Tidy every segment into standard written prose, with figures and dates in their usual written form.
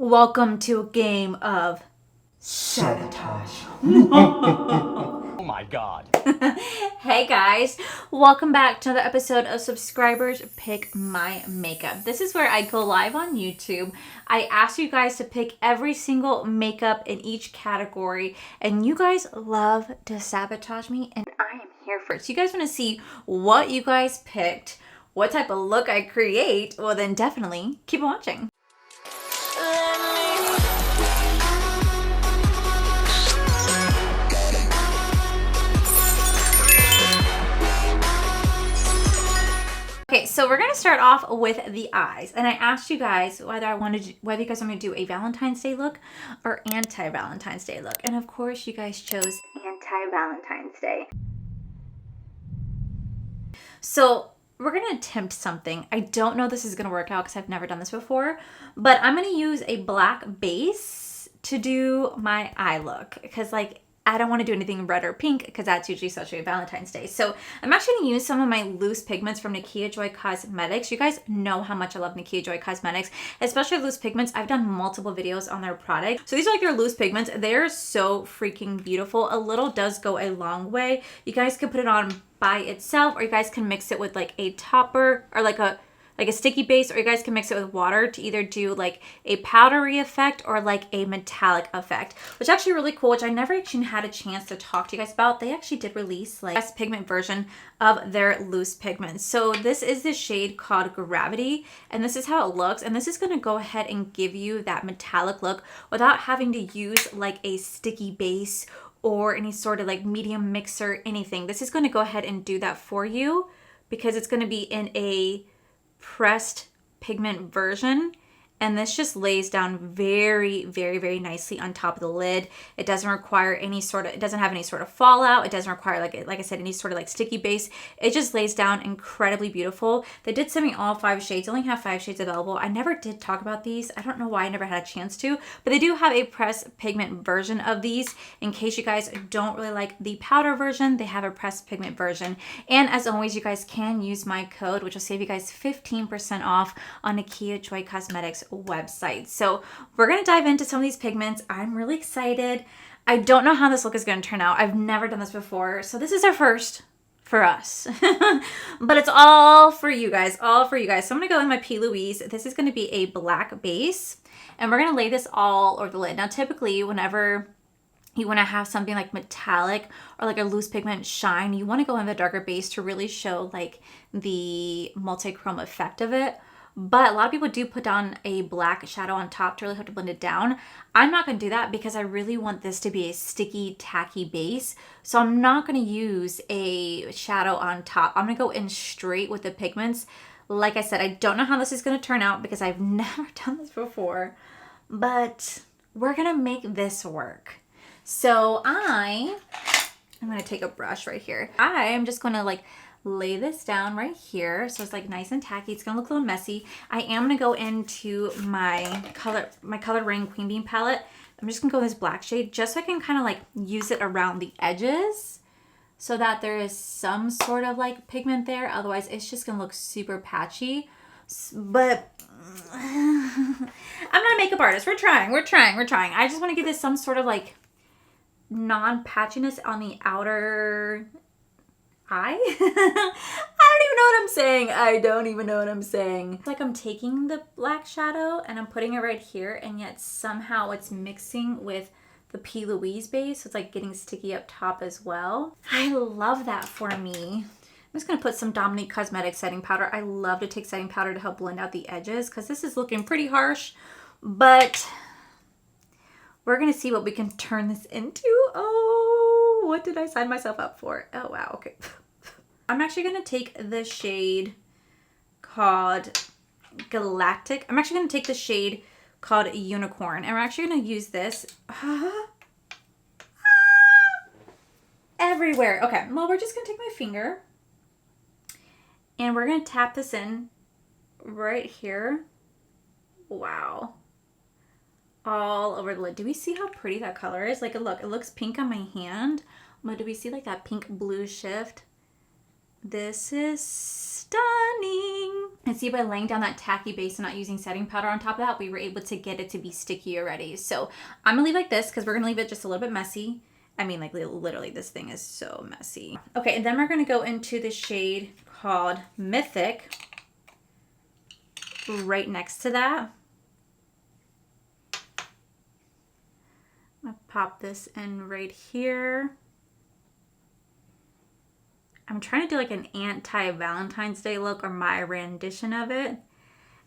Welcome to a game of sabotage. Oh my god. Hey guys, welcome back to another episode of Subscribers Pick My Makeup. This is where I go live on YouTube. I ask you guys to pick every single makeup in each category, and you guys love to sabotage me, and I am here for it. So you guys want to see what you guys picked, what type of look I create, well then definitely keep watching. Okay, so we're gonna start off with the eyes, and I asked you guys whether you guys want me to do a Valentine's Day look or anti-Valentine's Day look, and of course you guys chose anti-Valentine's Day. So we're gonna attempt something. I don't know if this is gonna work out because I've never done this before, but I'm gonna use a black base to do my eye look because I don't want to do anything red or pink because that's usually associated with Valentine's Day. So I'm actually going to use some of my loose pigments from Nakia Joy Cosmetics. You guys know how much I love Nakia Joy Cosmetics, especially loose pigments. I've done multiple videos on their product. So these are like their loose pigments. They're so freaking beautiful. A little does go a long way. You guys can put it on by itself, or you guys can mix it with like a topper or like a sticky base, or you guys can mix it with water to either do like a powdery effect or like a metallic effect, which is actually really cool, which I never actually had a chance to talk to you guys about. They actually did release like best pigment version of their loose pigments. So this is the shade called Gravity, and this is how it looks, and this is going to go ahead and give you that metallic look without having to use like a sticky base or any sort of like medium mixer, anything. This is going to go ahead and do that for you because it's going to be in a pressed pigment version, and this just lays down very, very, very nicely on top of the lid. It doesn't require any sort of, it doesn't have any sort of fallout. It doesn't require like I said, any sort of like sticky base. It just lays down incredibly beautiful. They did send me all 5 shades. They only have 5 shades available. I never did talk about these. I don't know why I never had a chance to, but they do have a pressed pigment version of these. In case you guys don't really like the powder version, they have a pressed pigment version. And as always, you guys can use my code, which will save you guys 15% off on Nakia Joy Cosmetics website. So we're going to dive into some of these pigments. I'm really excited. I don't know how this look is going to turn out. I've never done this before. So this is our first for us, but it's all for you guys, all for you guys. So I'm going to go in my P. Louise. This is going to be a black base, and we're going to lay this all over the lid. Now, typically whenever you want to have something like metallic or like a loose pigment shine, you want to go in the darker base to really show like the multi-chrome effect of it. But a lot of people do put down a black shadow on top to really have to blend it down. I'm not going to do that because I really want this to be a sticky, tacky base. So I'm not going to use a shadow on top. I'm going to go in straight with the pigments. Like I said, I don't know how this is going to turn out because I've never done this before. But we're going to make this work. So I'm going to take a brush right here. I am just going to like lay this down right here so it's like nice and tacky. It's gonna look a little messy. I am gonna go into my color ring Queen Bean palette. I'm just gonna go in this black shade just so I can kind of like use it around the edges so that there is some sort of like pigment there. Otherwise it's just gonna look super patchy. But I'm not a makeup artist. We're trying. I just want to give this some sort of like non-patchiness on the outer eye. I don't even know what I'm saying. It's like I'm taking the black shadow and I'm putting it right here, and yet somehow it's mixing with the P. Louise base. So it's like getting sticky up top as well. I love that for me. I'm just going to put some Dominique Cosmetics setting powder. I love to take setting powder to help blend out the edges because this is looking pretty harsh, but we're going to see what we can turn this into. Oh, what did I sign myself up for? Oh, wow. Okay. I'm actually going to take the shade called Galactic. I'm actually going to take the shade called Unicorn, and we're actually going to use this everywhere. Okay, well, we're just going to take my finger, and we're going to tap this in right here. Wow. All over the lid. Do we see how pretty that color is? Like, look, it looks pink on my hand, but do we see like that pink blue shift? This is stunning. And see, by laying down that tacky base and not using setting powder on top of that, we were able to get it to be sticky already. So I'm gonna leave like this because we're gonna leave it just a little bit messy. I mean, like literally this thing is so messy. Okay, and then we're gonna go into the shade called Mythic right next to that. I'm gonna pop this in right here. I'm trying to do like an anti-Valentine's Day look, or my rendition of it.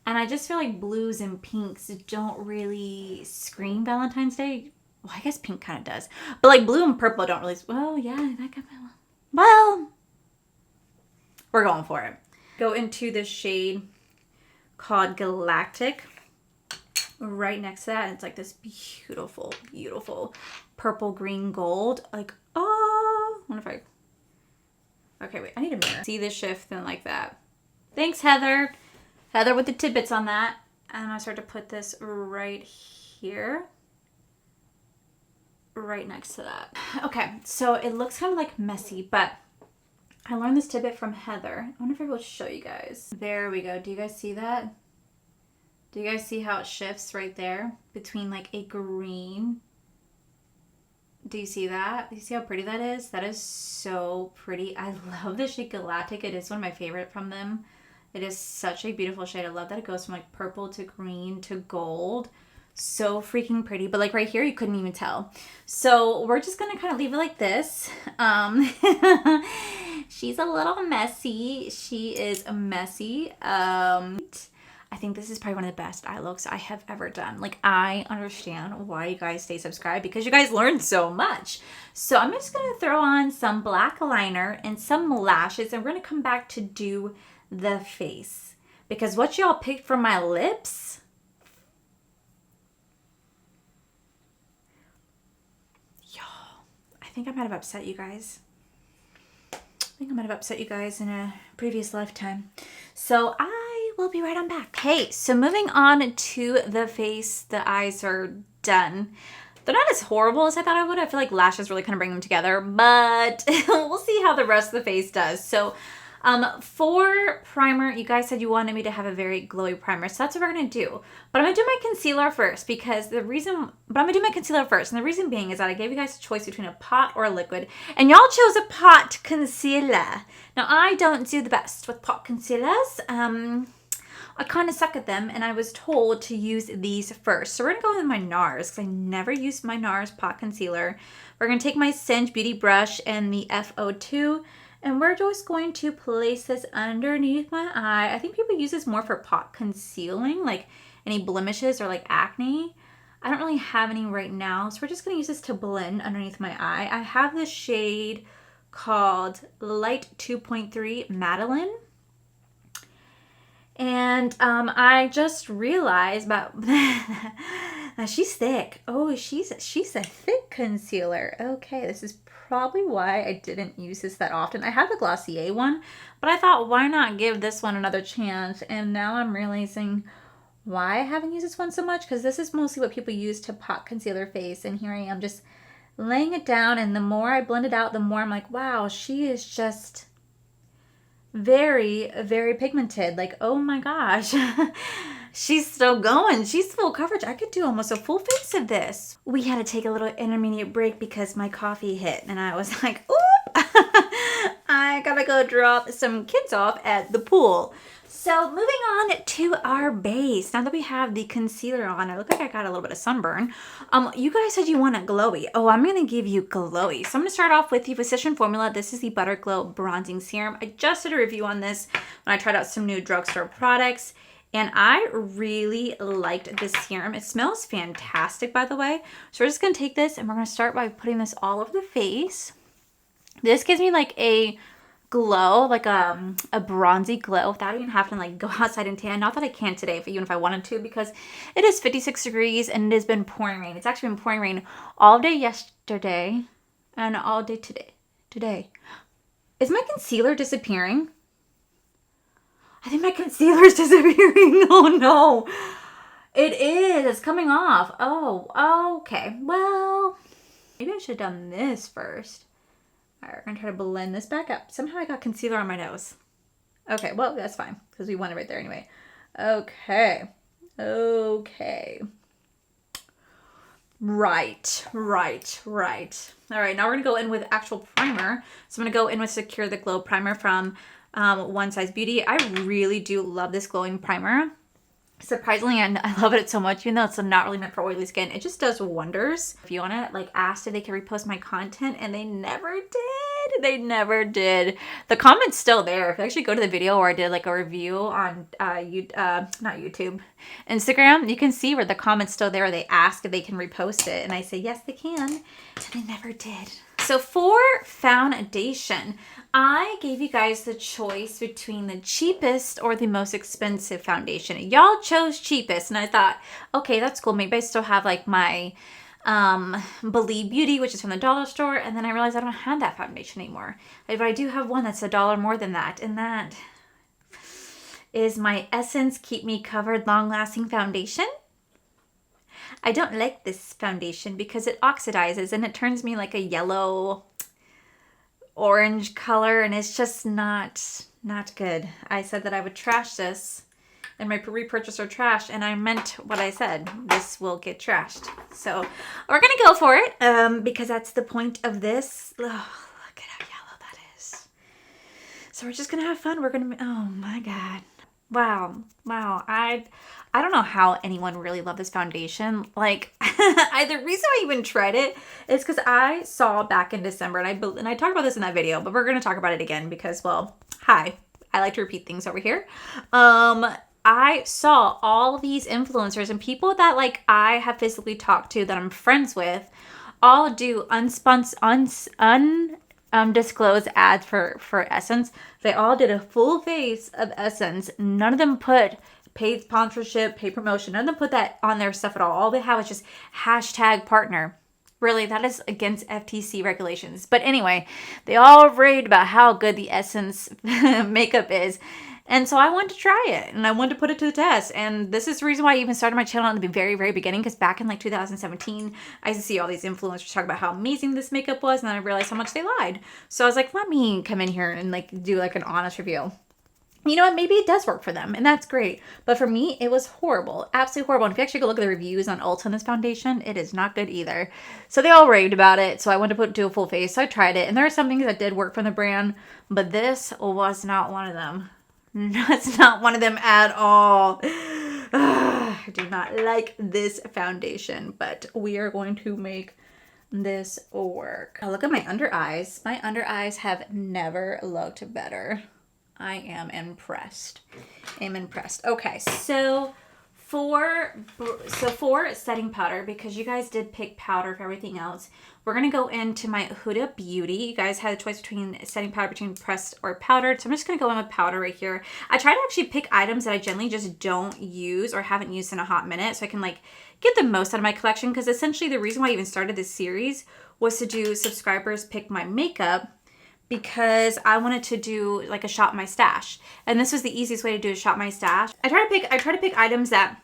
And I just feel like blues and pinks don't really scream Valentine's Day. Well, I guess pink kind of does. But like blue and purple don't really, well, yeah, that could be, well, we're going for it. Go into this shade called Galactic right next to that. And it's like this beautiful, beautiful purple, green, gold. Like, oh, I wonder if I... Okay, wait, I need a mirror. See the shift and like that. Thanks, Heather. Heather with the tidbits on that. And I start to put this right here. Right next to that. Okay, so it looks kind of like messy, but I learned this tidbit from Heather. I wonder if I will show you guys. There we go. Do you guys see that? Do you guys see how it shifts right there between like a green? Do you see that? Do you see how pretty that is? That is so pretty. I love the shade Galactic. It is one of my favorite from them. It is such a beautiful shade. I love that it goes from like purple to green to gold. So freaking pretty. But like right here, you couldn't even tell. So we're just going to kind of leave it like this. She's a little messy. She is messy. I think this is probably one of the best eye looks I have ever done. Like, I understand why you guys stay subscribed, because you guys learn so much. So I'm just going to throw on some black liner and some lashes, and we're going to come back to do the face. Because what y'all picked for my lips, y'all, I think I might have upset you guys. I might have upset you guys in a previous lifetime. So I will be right on back. Hey, so moving on to the face, the eyes are done. They're not as horrible as I thought I would. I feel like lashes really kind of bring them together, but we'll see how the rest of the face does. So for primer, you guys said you wanted me to have a very glowy primer, so that's what we're going to do. But I'm going to do my concealer first, because and the reason being is that I gave you guys a choice between a pot or a liquid, and y'all chose a pot concealer. Now, I don't do the best with pot concealers. I kind of suck at them, and I was told to use these first. So we're going to go with my NARS, because I never used my NARS pot concealer. We're going to take my Singe Beauty brush and the FO2, and we're just going to place this underneath my eye. I think people use this more for pot concealing, like any blemishes or like acne. I don't really have any right now, so we're just going to use this to blend underneath my eye. I have this shade called Light 2.3 Madeline. And I just realized about she's thick. Oh, she's a thick concealer. Okay, this is probably why I didn't use this that often. I have the Glossier one, but I thought, why not give this one another chance? And now I'm realizing why I haven't used this one so much, because this is mostly what people use to pot concealer face. And here I am just laying it down, and the more I blend it out, the more I'm like, wow, she is just very, very pigmented. Like, oh my gosh. She's still going. She's full coverage. I could do almost a full face of this. We had to take a little intermediate break because my coffee hit, and I was like, oop, I gotta go drop some kids off at the pool. So moving on to our base. Now that we have the concealer on, I look like I got a little bit of sunburn. You guys said you want it glowy. Oh, I'm going to give you glowy. So I'm going to start off with the Physician Formula. This is the Butter Glow Bronzing Serum. I just did a review on this when I tried out some new drugstore products, and I really liked this serum. It smells fantastic, by the way. So we're just going to take this, and we're going to start by putting this all over the face. This gives me like a glow, like a bronzy glow, without even having to like go outside and tan. Not that I can today, even if I wanted to, because it is 56 degrees and it has been pouring rain. It's actually been pouring rain all day yesterday and all day today. Is my concealer disappearing? I think my concealer is disappearing. Oh no. It is. It's coming off. Oh, okay. Well, maybe I should have done this first. All right, we're going to try to blend this back up. Somehow I got concealer on my nose. Okay, well, that's fine because we want it right there anyway. Okay. Okay. Right. All right, now we're going to go in with actual primer. So I'm going to go in with Secure the Glow primer from One Size Beauty. I really do love this glowing primer. Surprisingly, and I love it so much, even though it's not really meant for oily skin. It just does wonders. If you want to like ask if they can repost my content, and they never did. They never did. The comment's still there. If you actually go to the video where I did like a review on not YouTube, Instagram, you can see where the comment's still there. They ask if they can repost it, and I say yes, they can, and they never did. So for foundation, I gave you guys the choice between the cheapest or the most expensive foundation. Y'all chose cheapest, and I thought, okay, that's cool. Maybe I still have like my Believe Beauty, which is from the dollar store, and then I realized I don't have that foundation anymore. But I do have one that's $1 more than that, and that is my Essence Keep Me Covered Long Lasting Foundation. I don't like this foundation because it oxidizes and it turns me like a yellow orange color, and it's just not good. I said that I would trash this and my repurchaser trash, and I meant what I said. This will get trashed. So we're gonna go for it because that's the point of this. Oh, look at how yellow that is. So we're just gonna have fun. We're gonna, oh my God. Wow. I don't know how anyone really loved this foundation. Like, the reason I even tried it is because I saw back in December, and I talked about this in that video, but we're going to talk about it again because, well, hi. I like to repeat things over here. I saw all these influencers and people that, like, I have physically talked to that I'm friends with all do undisclosed ads for Essence. They all did a full face of Essence. None of them put paid sponsorship, paid promotion. None of them put that on their stuff at all. All they have is just #partner. Really, that is against FTC regulations. But anyway, they all raved about how good the Essence makeup is. And so I wanted to try it, and I wanted to put it to the test. And this is the reason why I even started my channel in the very, very beginning, because back in like 2017, I used to see all these influencers talk about how amazing this makeup was, and then I realized how much they lied. So I was like, let me come in here and like do like an honest review. You know what? Maybe it does work for them, and that's great. But for me, it was horrible. Absolutely horrible. And if you actually go look at the reviews on Ulta on this foundation, it is not good either. So they all raved about it. So I wanted to do a full face. So I tried it. And there are some things that did work from the brand, but this was not one of them. No, it's not one of them at all. I do not like this foundation, but we are going to make this work. Oh, look at my under eyes. My under eyes have never looked better. I am impressed. Okay, so for setting powder, because you guys did pick powder for everything else, we're going to go into my Huda Beauty. You guys had a choice between setting powder between pressed or powdered. So I'm just going to go in with powder right here. I try to actually pick items that I generally just don't use or haven't used in a hot minute, so I can like get the most out of my collection, because essentially the reason why I even started this series was to do subscribers pick my makeup, because I wanted to do like a shop my stash. And this was the easiest way to do a shop my stash. I try to pick items that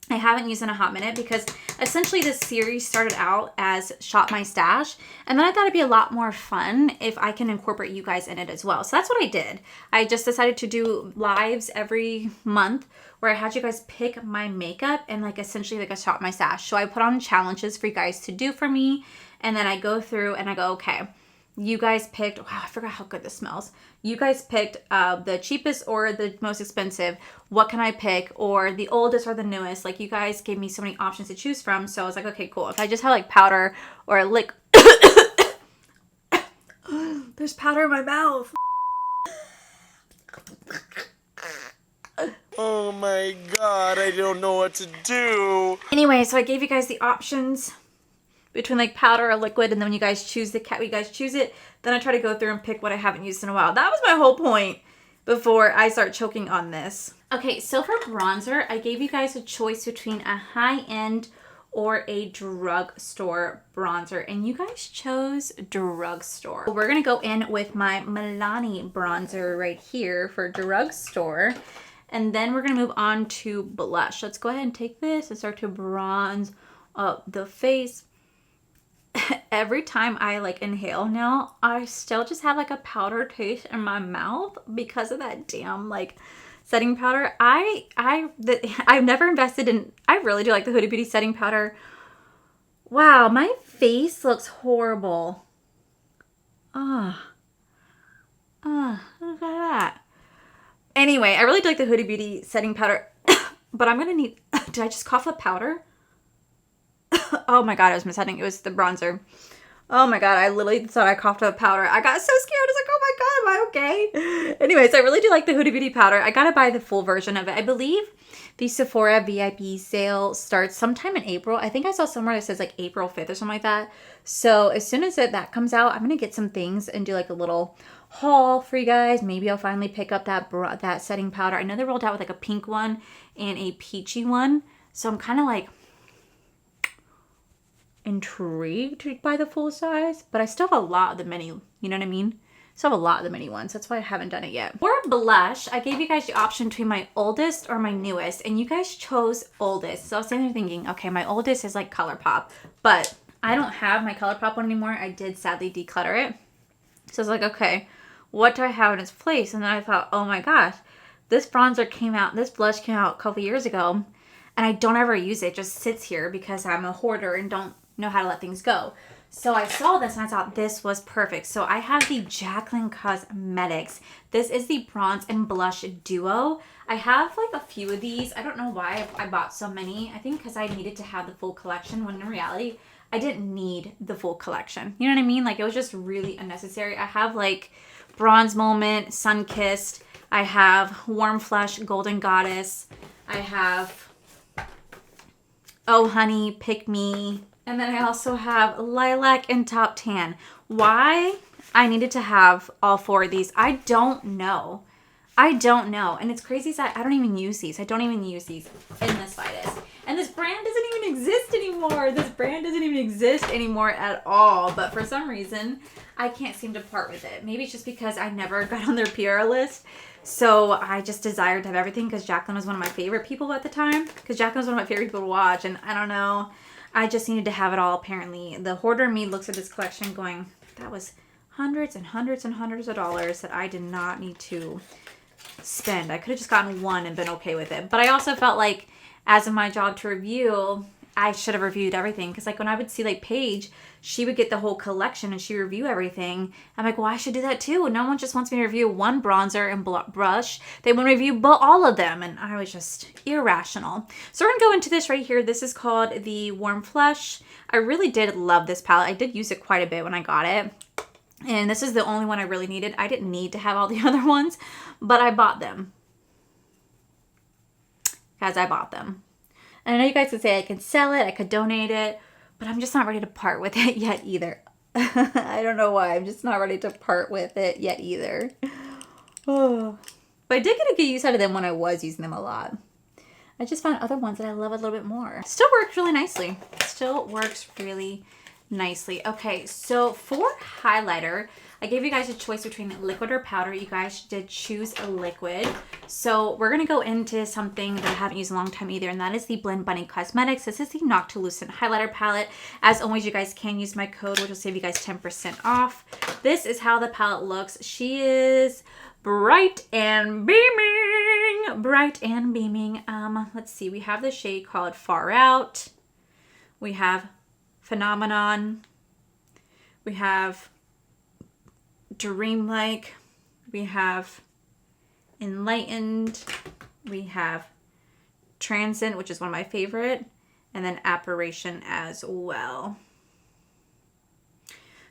I haven't used in a hot minute, because essentially this series started out as shop my stash, and then I thought it'd be a lot more fun if I can incorporate you guys in it as well. So that's what I did. I just decided to do lives every month where I had you guys pick my makeup and like essentially like a shop my stash. So I put on challenges for you guys to do for me, and then I go through and I go, okay, you guys picked, wow, I forgot how good this smells. You guys picked the cheapest or the most expensive. What can I pick? Or the oldest or the newest? Like, you guys gave me so many options to choose from. So I was like, okay, cool. If I just have like powder or a lick. There's powder in my mouth. Oh my God, I don't know what to do. Anyway, so I gave you guys the options between like powder or liquid, and then when you guys choose you guys choose it, then I try to go through and pick what I haven't used in a while. That was my whole point before I start choking on this. Okay, so for bronzer, I gave you guys a choice between a high-end or a drugstore bronzer, and you guys chose drugstore. We're gonna go in with my Milani bronzer right here for drugstore, and then we're gonna move on to blush. Let's go ahead and take this and start to bronze up the face. every time I like inhale now, I still just have like a powder taste in my mouth because of that damn like setting powder. I've never invested in, I really do like the Huda Beauty setting powder. Wow, my face looks horrible. Look at that. Anyway, I really do like the Huda Beauty setting powder, but I'm gonna need, did I just cough up powder? Oh my god, I was misheading. It was the bronzer. Oh my god, I literally thought I coughed up powder. I got so scared. I was like, oh my god, am I okay? Anyways, I really do like the Huda Beauty powder. I gotta buy the full version of it. I believe the Sephora VIP sale starts sometime in April. I think I saw somewhere that says like April 5th or something like that. So as soon as that comes out, I'm gonna get some things and do like a little haul for you guys. Maybe I'll finally pick up that setting powder. I know they rolled out with like a pink one and a peachy one. So I'm kind of like intrigued by the full size, but I still have a lot of the mini, you know what I mean? Still have a lot of the mini ones. That's why I haven't done it yet. For blush, I gave you guys the option between my oldest or my newest, and you guys chose oldest. So I was sitting there thinking, okay, my oldest is like ColourPop, but I don't have my ColourPop one anymore. I did sadly declutter it. So I was like, okay, what do I have in its place? And then I thought, oh my gosh, this bronzer came out, this blush came out a couple years ago, and I don't ever use it. It just sits here because I'm a hoarder and don't know how to let things go. So I saw this and I thought this was perfect. So I have the Jaclyn Cosmetics. This is the bronze and blush duo. I have like a few of these. I don't know why I bought so many. I think because I needed to have the full collection, when in reality I didn't need the full collection. You know what I mean? Like it was just really unnecessary. I have like Bronze Moment, Sun Kissed. I have Warm Flush, Golden Goddess. I have Oh Honey, Pick Me. And then I also have Lilac and Top Tan. Why I needed to have all four of these, I don't know. I don't know. And it's crazy that I don't even use these. I don't even use these in the slightest. And this brand doesn't even exist anymore. This brand doesn't even exist anymore at all. But for some reason, I can't seem to part with it. Maybe it's just because I never got on their PR list. So I just desired to have everything because Jaclyn was one of my favorite people at the time. Because Jaclyn was one of my favorite people to watch. And I don't know. I just needed to have it all, apparently. The hoarder in me looks at this collection going, that was hundreds and hundreds and hundreds of dollars that I did not need to spend. I could have just gotten one and been okay with it. But I also felt like, as of my job to review, I should have reviewed everything. Because like when I would see like Paige, she would get the whole collection and she would review everything. I'm like, well, I should do that too. No one just wants me to review one bronzer and blush. They want to review all of them. And I was just irrational. So we're going to go into this right here. This is called the Warm Flush. I really did love this palette. I did use it quite a bit when I got it. And this is the only one I really needed. I didn't need to have all the other ones, but I bought them. Guys, I bought them. And I know you guys could say I could sell it, I could donate it, but I'm just not ready to part with it yet either. I don't know why. I'm just not ready to part with it yet either. Oh. But I did get a good use out of them when I was using them a lot. I just found other ones that I love a little bit more. Still works really nicely. Still works really nicely. Okay, so for highlighter, I gave you guys a choice between liquid or powder. You guys did choose a liquid. So we're going to go into something that I haven't used in a long time either, and that is the Blend Bunny Cosmetics. This is the Noctilucent Highlighter Palette. As always, you guys can use my code, which will save you guys 10% off. This is how the palette looks. She is bright and beaming. Bright and beaming. Let's see. We have the shade called Far Out. We have Phenomenon. We have Dreamlike. We have Enlightened. We have Transcend, which is one of my favorite, and then Apparition as well.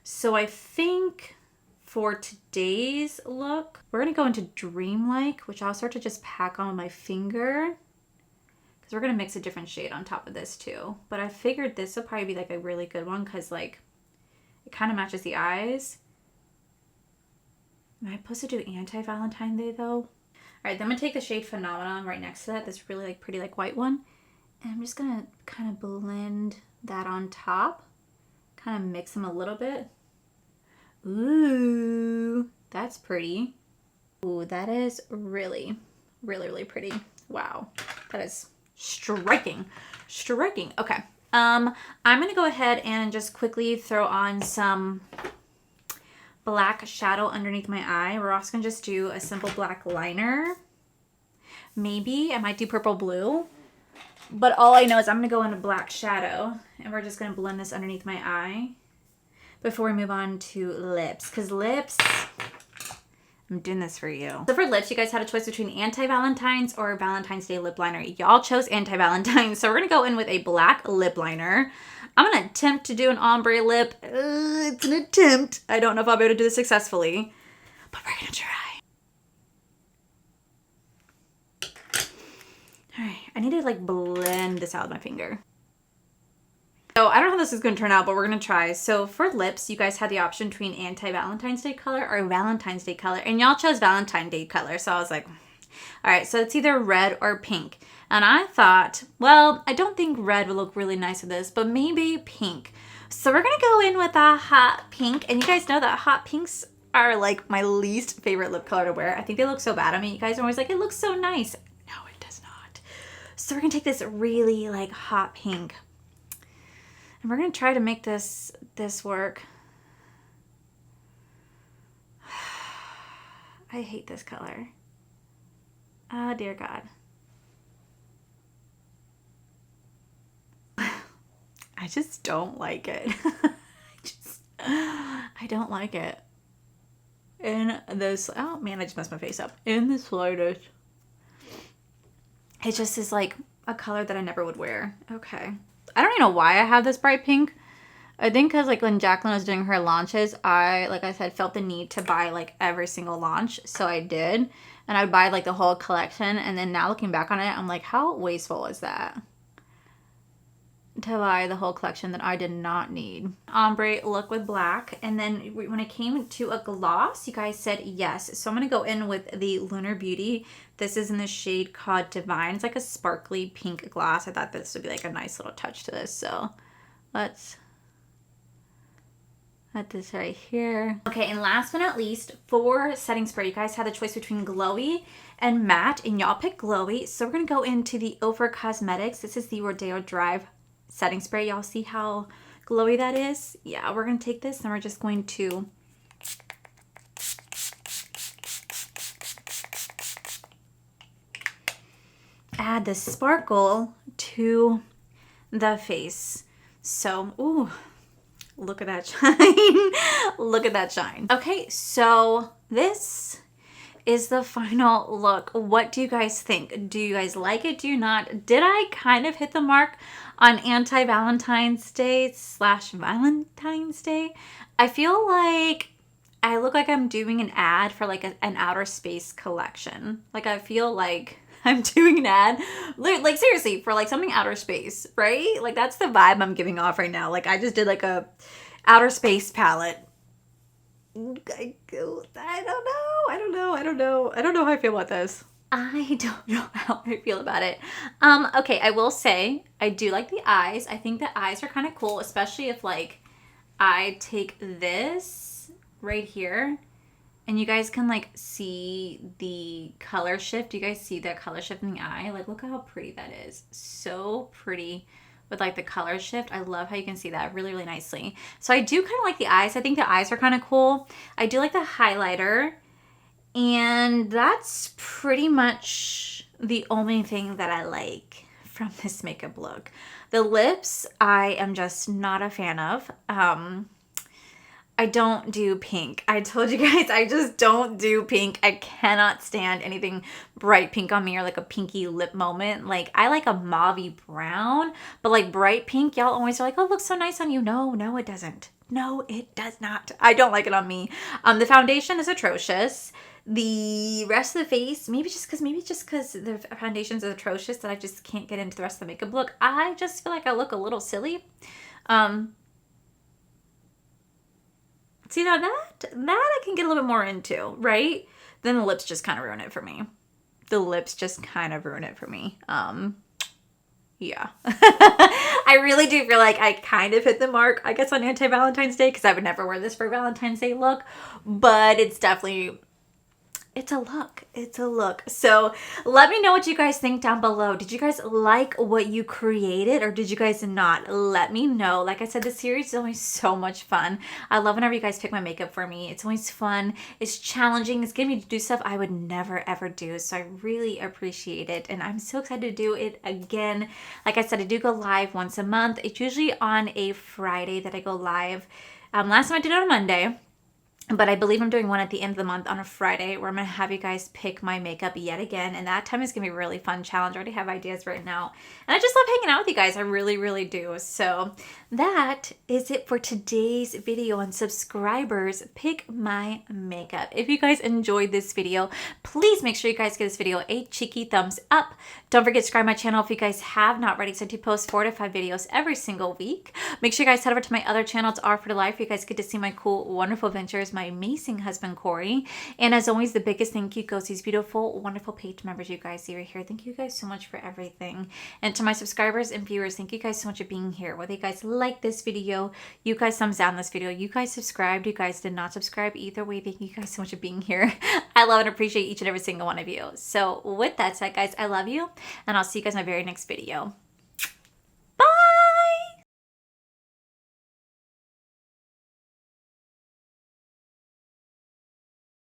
So I think for today's look, we're going to go into Dreamlike, which I'll start to just pack on my finger, because we're going to mix a different shade on top of this too. But I figured this would probably be like a really good one because like it kind of matches the eyes. Am I supposed to do Anti-Valentine Day though? All right, then I'm going to take the shade Phenomenon right next to that, this really like pretty like white one. And I'm just going to kind of blend that on top. Kind of mix them a little bit. Ooh, that's pretty. Ooh, that is really, really, really pretty. Wow, that is striking. Striking. Okay. I'm going to go ahead and just quickly throw on some black shadow underneath my eye. We're also going to just do a simple black liner. Maybe I might do purple blue. But all I know is I'm going to go into black shadow. And we're just going to blend this underneath my eye before we move on to lips. Because lips, I'm doing this for you. So for lips, you guys had a choice between Anti-Valentine's or Valentine's Day lip liner. Y'all chose Anti-Valentine's. So we're going to go in with a black lip liner. I'm going to attempt to do an ombre lip. It's an attempt. I don't know if I'll be able to do this successfully. But we're going to try. Alright, I need to like blend this out with my finger. So I don't know how this is going to turn out, but we're going to try. So for lips, you guys had the option between Anti-Valentine's Day color or Valentine's Day color. And y'all chose Valentine's Day color. So I was like, all right, so it's either red or pink. And I thought, well, I don't think red would look really nice with this, but maybe pink. So we're going to go in with a hot pink. And you guys know that hot pinks are like my least favorite lip color to wear. I think they look so bad on me. You guys are always like, it looks so nice. No, it does not. So we're going to take this really like hot pink. And we're going to try to make this work. I hate this color. Oh, dear God. I just don't like it. I don't like it. In this, oh man, I just messed my face up. In the slightest. It just is like a color that I never would wear. Okay. I don't even know why I have this bright pink. I think because like when Jaclyn was doing her launches, like I said, felt the need to buy like every single launch. So I did. And I'd buy like the whole collection. And then now looking back on it, I'm like, how wasteful is that? To buy the whole collection that I did not need. Ombre look with black. And then when it came to a gloss, you guys said yes. So I'm going to go in with the Lunar Beauty. This is in the shade called Divine. It's like a sparkly pink gloss. I thought this would be like a nice little touch to this. So let's add this right here. Okay, and last but not least, for setting spray, you guys had the choice between glowy and matte. And y'all picked glowy. So we're going to go into the Over Cosmetics. This is the Rodeo Drive setting spray. Y'all see how glowy that is? Yeah, we're going to take this and we're just going to add the sparkle to the face. So, ooh, look at that shine. Look at that shine. Okay, so this is the final look. What do you guys think? Do you guys like it? Do you not? Did I kind of hit the mark on Anti-Valentine's Day / Valentine's Day? I feel like I look like I'm doing an ad for like an outer space collection. Like I feel like I'm doing an ad, like seriously, for like something outer space, right? Like that's the vibe I'm giving off right now. Like I just did like a outer space palette. I don't know how I feel about this. I don't know how I feel about it. Okay, I will say I do like the eyes. I think the eyes are kind of cool, especially if like I take this right here and you guys can like see the color shift. Do you guys see that color shift in the eye? Like look at how pretty that is. So pretty with like the color shift. I love how you can see that really, really nicely. So I do kind of like the eyes. I think the eyes are kind of cool. I do like the highlighter. And that's pretty much the only thing that I like from this makeup look. The lips, I am just not a fan of. I don't do pink. I told you guys, I just don't do pink. I cannot stand anything bright pink on me or like a pinky lip moment. Like I like a mauvey brown, but like bright pink, y'all always are like, oh, it looks so nice on you. No, it doesn't. No, it does not. I don't like it on me. The foundation is atrocious. The rest of the face, maybe just because the foundation is atrocious that I just can't get into the rest of the makeup look. I just feel like I look a little silly. See, now that I can get a little bit more into, right? Then the lips just kind of ruin it for me. Yeah. I really do feel like I kind of hit the mark, I guess, on Anti-Valentine's Day, because I would never wear this for a Valentine's Day look. But it's definitely it's a look. It's a look. So let me know what you guys think down below. Did you guys like what you created or did you guys not? Let me know. Like I said, this series is always so much fun. I love whenever you guys pick my makeup for me. It's always fun. It's challenging. It's getting me to do stuff I would never ever do. So I really appreciate it. And I'm so excited to do it again. Like I said, I do go live once a month. It's usually on a Friday that I go live. Last time I did it on a Monday. But I believe I'm doing one at the end of the month on a Friday where I'm going to have you guys pick my makeup yet again. And that time is going to be a really fun challenge. I already have ideas right now. And I just love hanging out with you guys. I really, really do. So that is it for today's video on subscribers pick my makeup. If you guys enjoyed this video, please make sure you guys give this video a cheeky thumbs up. Don't forget to subscribe to my channel if you guys have not already, so I do post 4 to 5 videos every single week. Make sure you guys head over to my other channel. It's R for Life. You guys get to see my cool, wonderful adventures, my amazing husband, Corey. And as always, the biggest thank you goes to these beautiful, wonderful page members you guys see right here. Thank you guys so much for everything. And to my subscribers and viewers, thank you guys so much for being here. Whether you guys like this video, you guys thumbs down this video, you guys subscribed, you guys did not subscribe, either way, thank you guys so much for being here. I love and appreciate each and every single one of you. So with that said, guys, I love you, and I'll see you guys in my very next video.